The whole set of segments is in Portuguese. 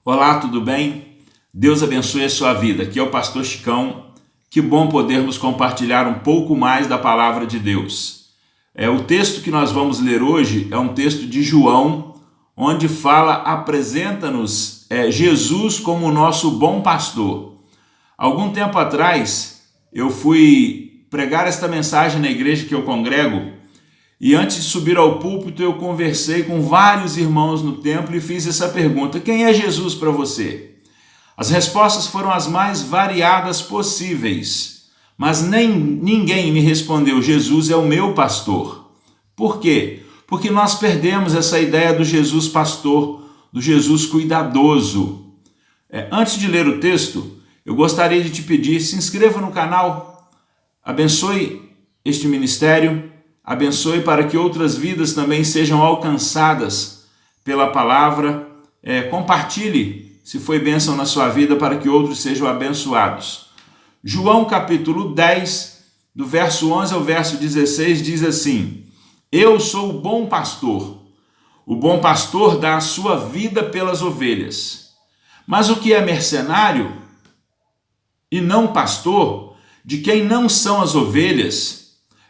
Olá, tudo bem? Deus abençoe a sua vida. Aqui é o pastor Chicão. Que bom podermos compartilhar um pouco mais da palavra de Deus. O texto que nós vamos ler hoje é um texto de João, onde apresenta-nos Jesus como o nosso bom pastor. Algum tempo atrás, eu fui pregar esta mensagem na igreja que eu congrego, e antes de subir ao púlpito, eu conversei com vários irmãos no templo e fiz essa pergunta: quem é Jesus para você? As respostas foram as mais variadas possíveis, mas ninguém me respondeu: Jesus é o meu pastor. Por quê? Porque nós perdemos essa ideia do Jesus pastor, do Jesus cuidadoso. Antes de ler o texto, eu gostaria de te pedir: se inscreva no canal, abençoe este ministério, abençoe para que outras vidas também sejam alcançadas pela palavra. Compartilhe, se foi bênção na sua vida, para que outros sejam abençoados. João capítulo 10, do verso 11 ao verso 16, diz assim: Eu sou o bom pastor. O bom pastor dá a sua vida pelas ovelhas. Mas o que é mercenário e não pastor, de quem não são as ovelhas,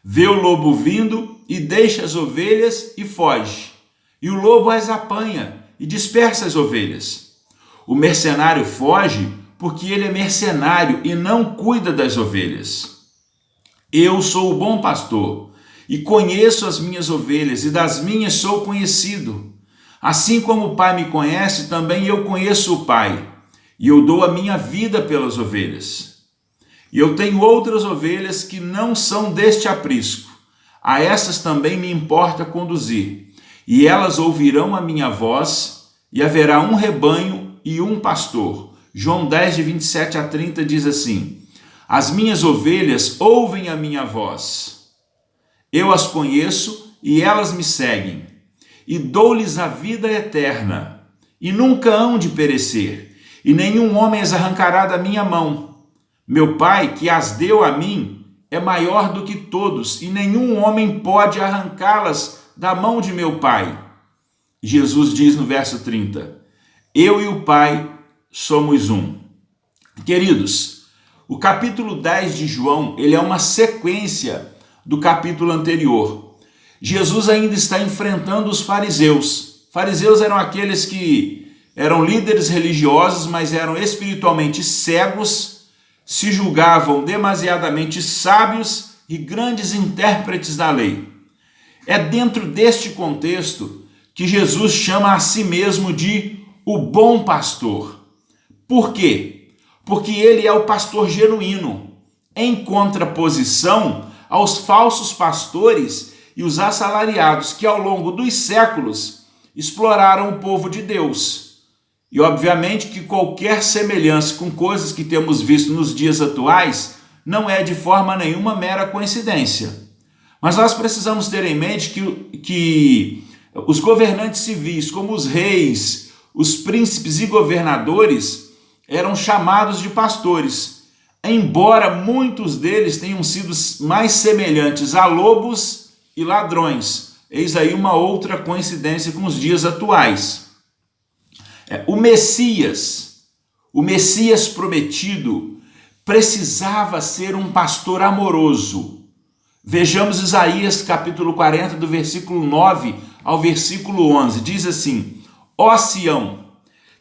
vê o lobo vindo e deixa as ovelhas e foge. E o lobo as apanha e dispersa as ovelhas. O mercenário foge porque ele é mercenário e não cuida das ovelhas. Eu sou o bom pastor e conheço as minhas ovelhas, e das minhas sou conhecido. Assim como o Pai me conhece, também eu conheço o Pai, e eu dou a minha vida pelas ovelhas. E eu tenho outras ovelhas que não são deste aprisco. A essas também me importa conduzir. E elas ouvirão a minha voz, e haverá um rebanho e um pastor. João 10, de 27 a 30 diz assim: As minhas ovelhas ouvem a minha voz. Eu as conheço e elas me seguem. E dou-lhes a vida eterna, e nunca hão de perecer, e nenhum homem as arrancará da minha mão. Meu Pai, que as deu a mim, é maior do que todos, e nenhum homem pode arrancá-las da mão de meu Pai. Jesus diz no verso 30, Eu e o Pai somos um. Queridos, o capítulo 10 de João, ele é uma sequência do capítulo anterior. Jesus ainda está enfrentando os fariseus. Fariseus eram aqueles que eram líderes religiosos, mas eram espiritualmente cegos, se julgavam demasiadamente sábios e grandes intérpretes da lei. É dentro deste contexto que Jesus chama a si mesmo de o bom pastor. Por quê? Porque ele é o pastor genuíno, em contraposição aos falsos pastores e os assalariados que ao longo dos séculos exploraram o povo de Deus. E obviamente que qualquer semelhança com coisas que temos visto nos dias atuais não é de forma nenhuma mera coincidência. Mas nós precisamos ter em mente que os governantes civis, como os reis, os príncipes e governadores, eram chamados de pastores, embora muitos deles tenham sido mais semelhantes a lobos e ladrões. Eis aí uma outra coincidência com os dias atuais. O Messias prometido, precisava ser um pastor amoroso. Vejamos Isaías capítulo 40, do versículo 9 ao versículo 11. Diz assim: Ó Sião,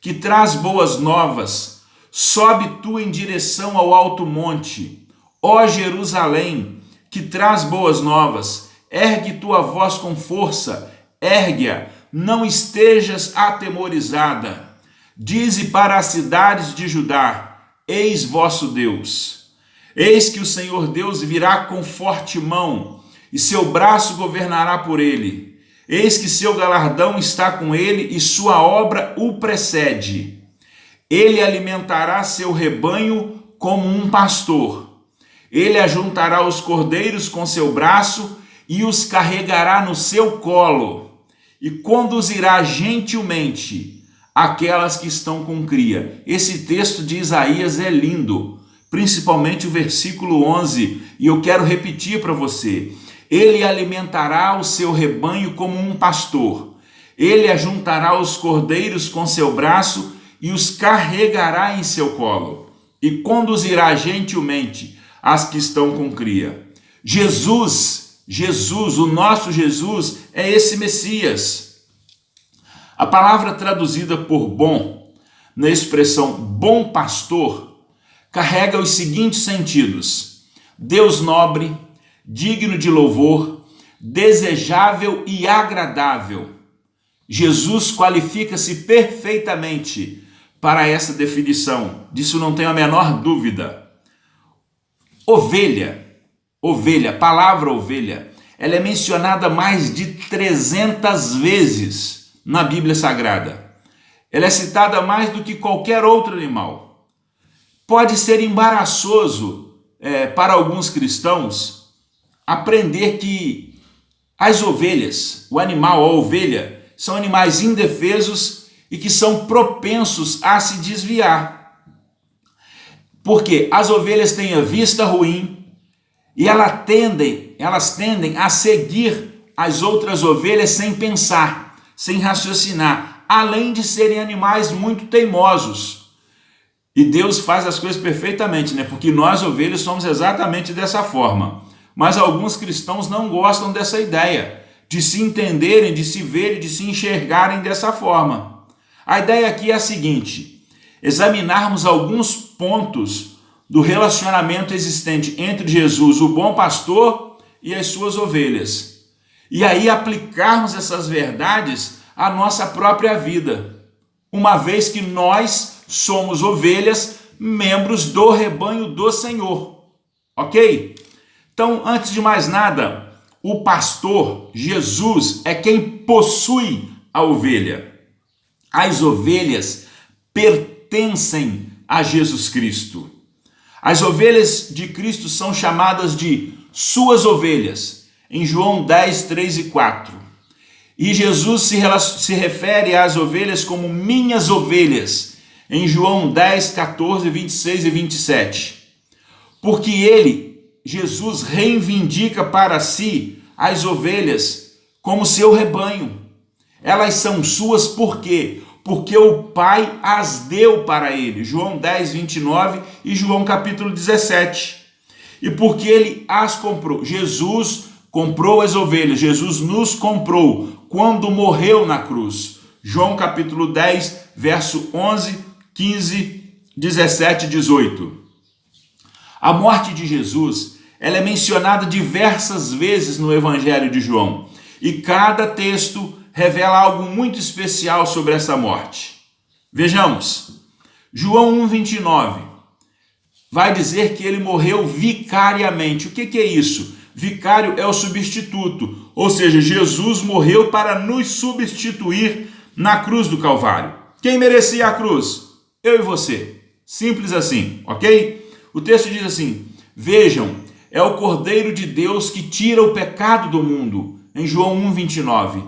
que traz boas novas, sobe tu em direção ao alto monte. Ó Jerusalém, que traz boas novas, ergue tua voz com força, ergue-a, não estejas atemorizada. Dize para as cidades de Judá: Eis vosso Deus. Eis que o Senhor Deus virá com forte mão, e seu braço governará por ele. Eis que seu galardão está com ele, e sua obra o precede. Ele alimentará seu rebanho como um pastor. Ele ajuntará os cordeiros com seu braço e os carregará no seu colo, e conduzirá gentilmente aquelas que estão com cria. Esse texto de Isaías é lindo, principalmente o versículo 11, e eu quero repetir para você. Ele alimentará o seu rebanho como um pastor. Ele ajuntará os cordeiros com seu braço e os carregará em seu colo e conduzirá gentilmente as que estão com cria. Jesus, o nosso Jesus, é esse Messias. A palavra traduzida por bom, na expressão bom pastor, carrega os seguintes sentidos: Deus nobre, digno de louvor, desejável e agradável. Jesus qualifica-se perfeitamente para essa definição, disso não tenho a menor dúvida. Ovelha, palavra ovelha, ela é mencionada mais de 300 vezes na Bíblia Sagrada. Ela é citada mais do que qualquer outro animal. Pode ser embaraçoso para alguns cristãos aprender que as ovelhas, o animal, a ovelha, são animais indefesos e que são propensos a se desviar. Porque as ovelhas têm a vista ruim e elas tendem a seguir as outras ovelhas sem pensar, sem raciocinar, além de serem animais muito teimosos. E Deus faz as coisas perfeitamente, né? Porque nós, ovelhas, somos exatamente dessa forma. Mas alguns cristãos não gostam dessa ideia, de se entenderem, de se verem, de se enxergarem dessa forma. A ideia aqui é a seguinte: examinarmos alguns pontos do relacionamento existente entre Jesus, o bom pastor, e as suas ovelhas. E aí aplicarmos essas verdades à nossa própria vida, uma vez que nós somos ovelhas, membros do rebanho do Senhor. Ok? Então, antes de mais nada, o pastor, Jesus, é quem possui a ovelha. As ovelhas pertencem a Jesus Cristo. As ovelhas de Cristo são chamadas de suas ovelhas, em João 10, 3 e 4. E Jesus se refere às ovelhas como minhas ovelhas, em João 10, 14, 26 e 27. Porque Jesus reivindica para si as ovelhas como seu rebanho. Elas são suas por quê? Porque o Pai as deu para ele. João 10, 29 e João capítulo 17. E porque ele as comprou. Jesus comprou as ovelhas. Jesus nos comprou quando morreu na cruz. João capítulo 10, verso 11, 15, 17 e 18. A morte de Jesus, ela é mencionada diversas vezes no Evangelho de João, e cada texto revela algo muito especial sobre essa morte. Vejamos, João 1,29 vai dizer que ele morreu vicariamente. O que é isso? Vicário é o substituto, ou seja, Jesus morreu para nos substituir na cruz do Calvário. Quem merecia a cruz? Eu e você. Simples assim, ok? O texto diz assim: vejam, é o Cordeiro de Deus que tira o pecado do mundo, em João 1,29.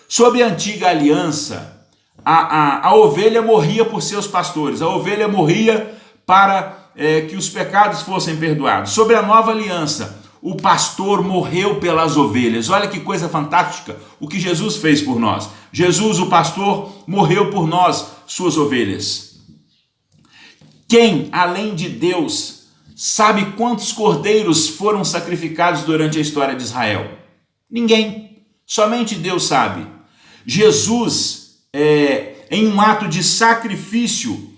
Sob a antiga aliança, a ovelha morria por seus pastores, a ovelha morria para que os pecados fossem perdoados. Sob a nova aliança, o pastor morreu pelas ovelhas. Olha que coisa fantástica o que Jesus fez por nós. Jesus, o pastor, morreu por nós, suas ovelhas. Quem, além de Deus, sabe quantos cordeiros foram sacrificados durante a história de Israel? Ninguém. Somente Deus sabe. Jesus, em um ato de sacrifício,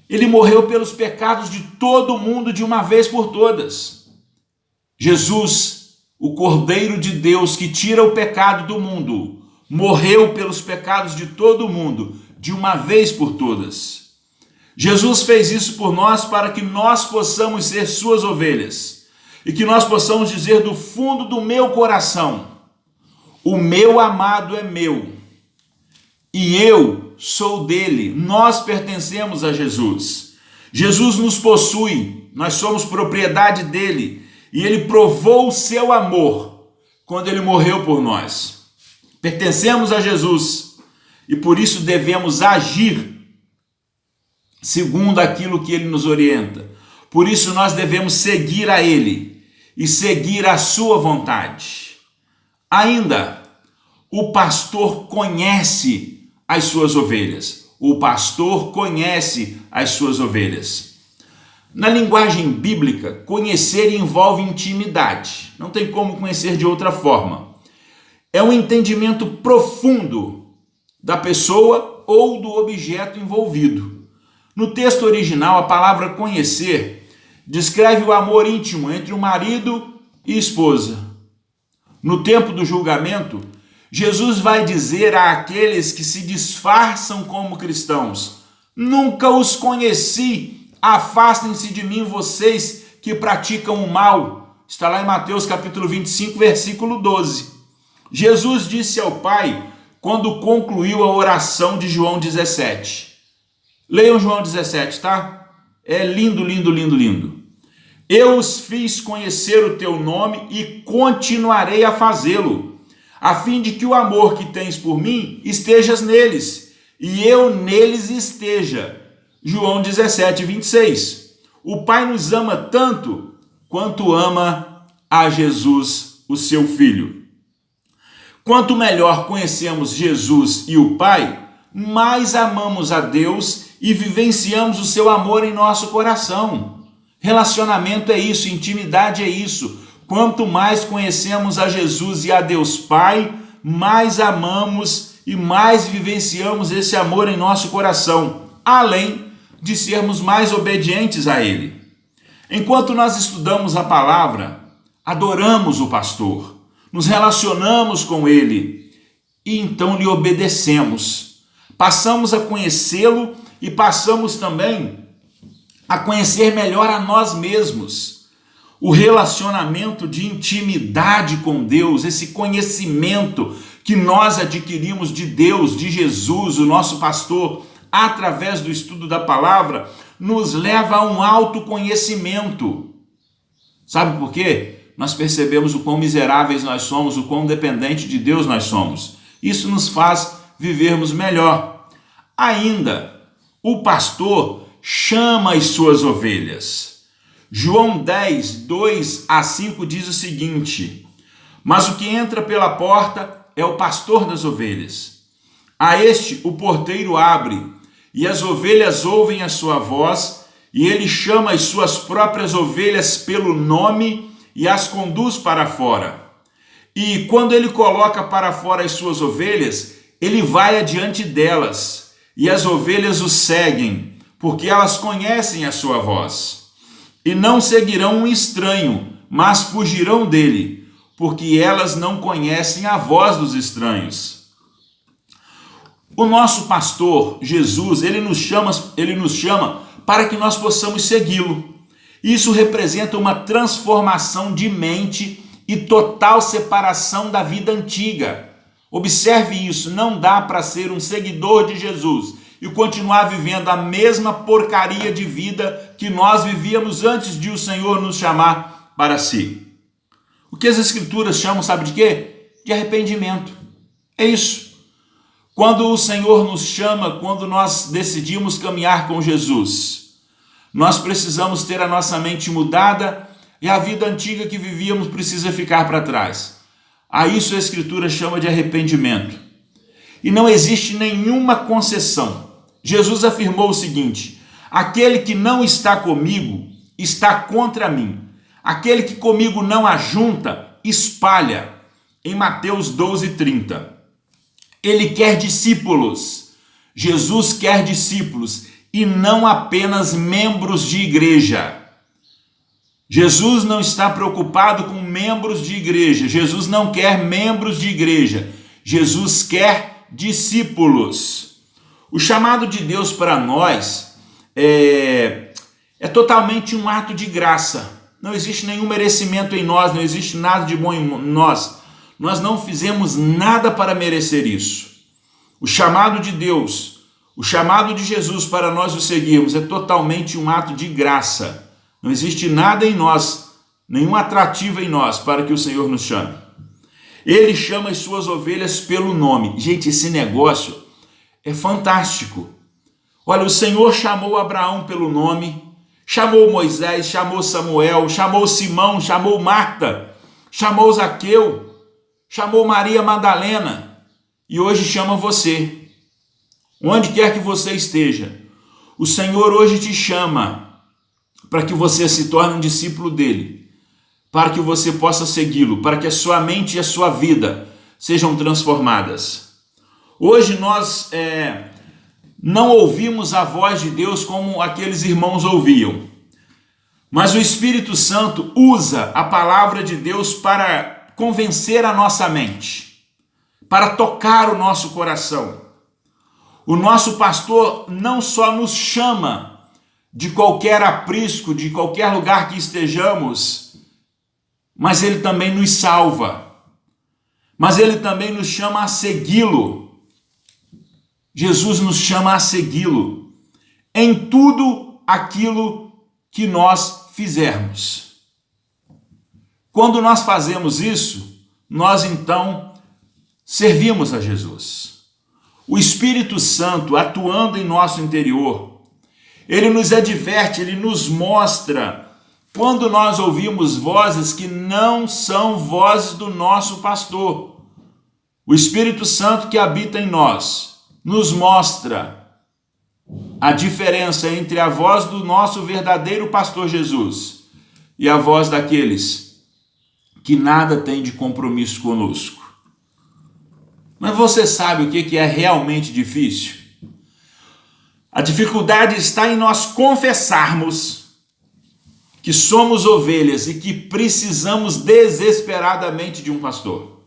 ele morreu pelos pecados de todo mundo de uma vez por todas. Jesus, o Cordeiro de Deus que tira o pecado do mundo, morreu pelos pecados de todo mundo de uma vez por todas. Jesus fez isso por nós para que nós possamos ser suas ovelhas e que nós possamos dizer do fundo do meu coração: o meu amado é meu e eu sou dele. Nós pertencemos a Jesus. Jesus nos possui, nós somos propriedade dele e ele provou o seu amor quando ele morreu por nós. Pertencemos a Jesus e por isso devemos agir segundo aquilo que ele nos orienta. Por isso nós devemos seguir a ele e seguir a sua vontade. Ainda, o pastor conhece as suas ovelhas. O pastor conhece as suas ovelhas. Na linguagem bíblica, conhecer envolve intimidade. Não tem como conhecer de outra forma. É um entendimento profundo da pessoa ou do objeto envolvido. No texto original, a palavra conhecer descreve o amor íntimo entre o marido e esposa. No tempo do julgamento, Jesus vai dizer àqueles que se disfarçam como cristãos: nunca os conheci, afastem-se de mim vocês que praticam o mal. Está lá em Mateus capítulo 25, versículo 12. Jesus disse ao Pai quando concluiu a oração de João 17. Leiam João 17, tá? É lindo, lindo, lindo, lindo. Eu os fiz conhecer o teu nome e continuarei a fazê-lo, a fim de que o amor que tens por mim estejas neles, e eu neles esteja. João 17, 26. O Pai nos ama tanto quanto ama a Jesus, o seu Filho. Quanto melhor conhecemos Jesus e o Pai, mais amamos a Deus e vivenciamos o seu amor em nosso coração. Relacionamento é isso, intimidade é isso. Quanto mais conhecemos a Jesus e a Deus Pai, mais amamos e mais vivenciamos esse amor em nosso coração, além de sermos mais obedientes a Ele. Enquanto nós estudamos a palavra, adoramos o pastor, nos relacionamos com Ele e então lhe obedecemos. Passamos a conhecê-lo e passamos também a conhecer melhor a nós mesmos. O relacionamento de intimidade com Deus, esse conhecimento que nós adquirimos de Deus, de Jesus, o nosso pastor, através do estudo da palavra, nos leva a um autoconhecimento. Sabe por quê? Nós percebemos o quão miseráveis nós somos, o quão dependentes de Deus nós somos. Isso nos faz vivermos melhor. Ainda, o pastor chama as suas ovelhas. João 10, 2 a 5 diz o seguinte: mas o que entra pela porta é o pastor das ovelhas. A este o porteiro abre, e as ovelhas ouvem a sua voz, e ele chama as suas próprias ovelhas pelo nome e as conduz para fora. E quando ele coloca para fora as suas ovelhas, ele vai adiante delas, e as ovelhas o seguem, porque elas conhecem a sua voz. E não seguirão um estranho, mas fugirão dele, porque elas não conhecem a voz dos estranhos. O nosso pastor, Jesus, ele nos chama para que nós possamos segui-lo. Isso representa uma transformação de mente e total separação da vida antiga. Observe isso, não dá para ser um seguidor de Jesus e continuar vivendo a mesma porcaria de vida que nós vivíamos antes de o Senhor nos chamar para si. O que as Escrituras chamam, sabe de quê? De arrependimento. É isso. Quando o Senhor nos chama, quando nós decidimos caminhar com Jesus, nós precisamos ter a nossa mente mudada e a vida antiga que vivíamos precisa ficar para trás. A isso a Escritura chama de arrependimento. E não existe nenhuma concessão. Jesus afirmou o seguinte: aquele que não está comigo está contra mim. Aquele que comigo não ajunta, espalha. Em Mateus 12:30. Ele quer discípulos. Jesus quer discípulos e não apenas membros de igreja. Jesus não está preocupado com membros de igreja. Jesus não quer membros de igreja. Jesus quer discípulos. O chamado de Deus para nós é totalmente um ato de graça. Não existe nenhum merecimento em nós, não existe nada de bom em nós. Nós não fizemos nada para merecer isso. O chamado de Deus, o chamado de Jesus para nós o seguirmos é totalmente um ato de graça. Não existe nada em nós, nenhum atrativo em nós para que o Senhor nos chame. Ele chama as suas ovelhas pelo nome. Gente, esse negócio é fantástico. Olha, o Senhor chamou Abraão pelo nome, chamou Moisés, chamou Samuel, chamou Simão, chamou Marta, chamou Zaqueu, chamou Maria Madalena e hoje chama você. onde quer que você esteja, o Senhor hoje te chama para que você se torne um discípulo dele, para que você possa segui-lo, para que a sua mente e a sua vida sejam transformadas. Hoje nós não ouvimos a voz de Deus como aqueles irmãos ouviam, mas o Espírito Santo usa a palavra de Deus para convencer a nossa mente, para tocar o nosso coração. O nosso pastor não só nos chama de qualquer aprisco, de qualquer lugar que estejamos, mas ele também nos salva. Mas ele também nos chama a segui-lo. Jesus nos chama a segui-lo em tudo aquilo que nós fizermos. Quando nós fazemos isso, nós então servimos a Jesus. O Espírito Santo atuando em nosso interior, ele nos adverte, ele nos mostra quando nós ouvimos vozes que não são vozes do nosso pastor. O Espírito Santo que habita em nós nos mostra a diferença entre a voz do nosso verdadeiro pastor Jesus e a voz daqueles que nada têm de compromisso conosco. Mas você sabe o que é realmente difícil? A dificuldade está em nós confessarmos que somos ovelhas e que precisamos desesperadamente de um pastor.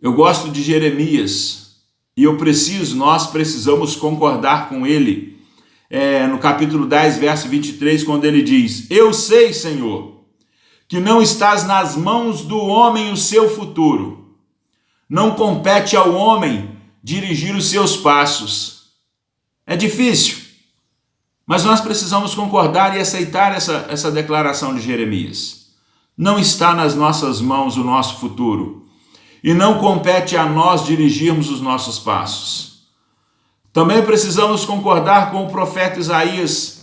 Eu gosto de Jeremias e nós precisamos concordar com ele no capítulo 10, verso 23, quando ele diz: Eu sei, Senhor, que não estás nas mãos do homem o seu futuro. Não compete ao homem dirigir os seus passos. É difícil, mas nós precisamos concordar e aceitar essa declaração de Jeremias. Não está nas nossas mãos o nosso futuro, e não compete a nós dirigirmos os nossos passos. Também precisamos concordar com o profeta Isaías,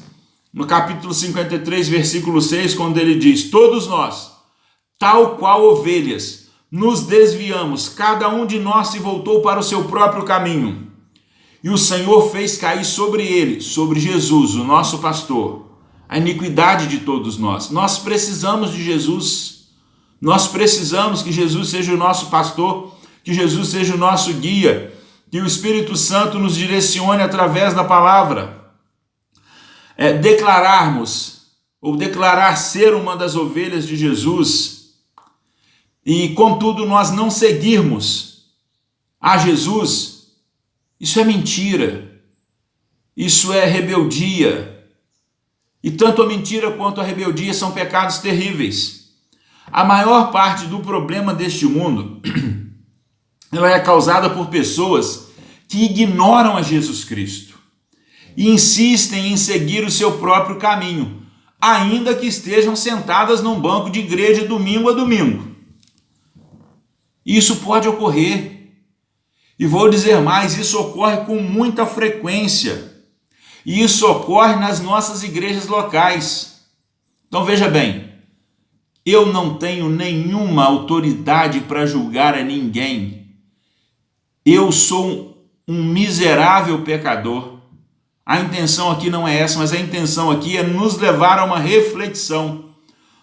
no capítulo 53, versículo 6, quando ele diz: Todos nós, tal qual ovelhas, nos desviamos, cada um de nós se voltou para o seu próprio caminho. E o Senhor fez cair sobre ele, sobre Jesus, o nosso pastor, a iniquidade de todos nós. Nós precisamos de Jesus. Nós precisamos que Jesus seja o nosso pastor, que Jesus seja o nosso guia, que o Espírito Santo nos direcione através da palavra. Declarar ser uma das ovelhas de Jesus, e contudo nós não seguirmos a Jesus, isso é mentira, isso é rebeldia. E tanto a mentira quanto a rebeldia são pecados terríveis. A maior parte do problema deste mundo ela é causada por pessoas que ignoram a Jesus Cristo e insistem em seguir o seu próprio caminho, ainda que estejam sentadas num banco de igreja domingo a domingo. Isso pode ocorrer. E vou dizer mais, isso ocorre com muita frequência. E isso ocorre nas nossas igrejas locais. Então veja bem, eu não tenho nenhuma autoridade para julgar a ninguém. Eu sou um miserável pecador. A intenção aqui não é essa, mas a intenção aqui é nos levar a uma reflexão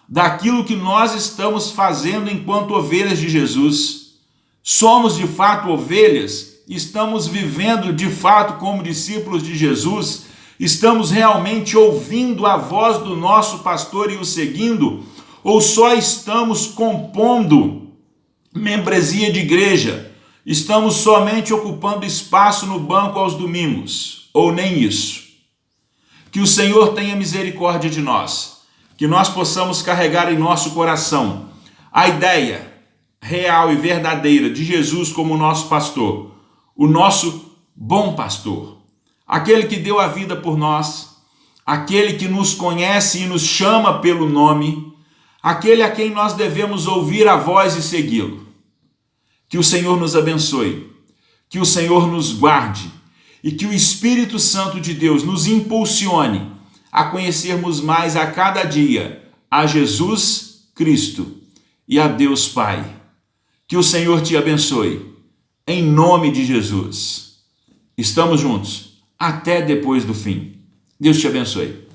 daquilo que nós estamos fazendo enquanto ovelhas de Jesus. Somos de fato ovelhas? Estamos vivendo de fato como discípulos de Jesus? Estamos realmente ouvindo a voz do nosso pastor e o seguindo? Ou só estamos compondo membresia de igreja? Estamos somente ocupando espaço no banco aos domingos? Ou nem isso? Que o Senhor tenha misericórdia de nós, que nós possamos carregar em nosso coração a ideia real e verdadeira de Jesus como nosso pastor, o nosso bom pastor, aquele que deu a vida por nós, aquele que nos conhece e nos chama pelo nome, aquele a quem nós devemos ouvir a voz e segui-lo. Que o Senhor nos abençoe, que o Senhor nos guarde e que o Espírito Santo de Deus nos impulsione a conhecermos mais a cada dia a Jesus Cristo e a Deus Pai. Que o Senhor te abençoe, em nome de Jesus. Estamos juntos até depois do fim. Deus te abençoe.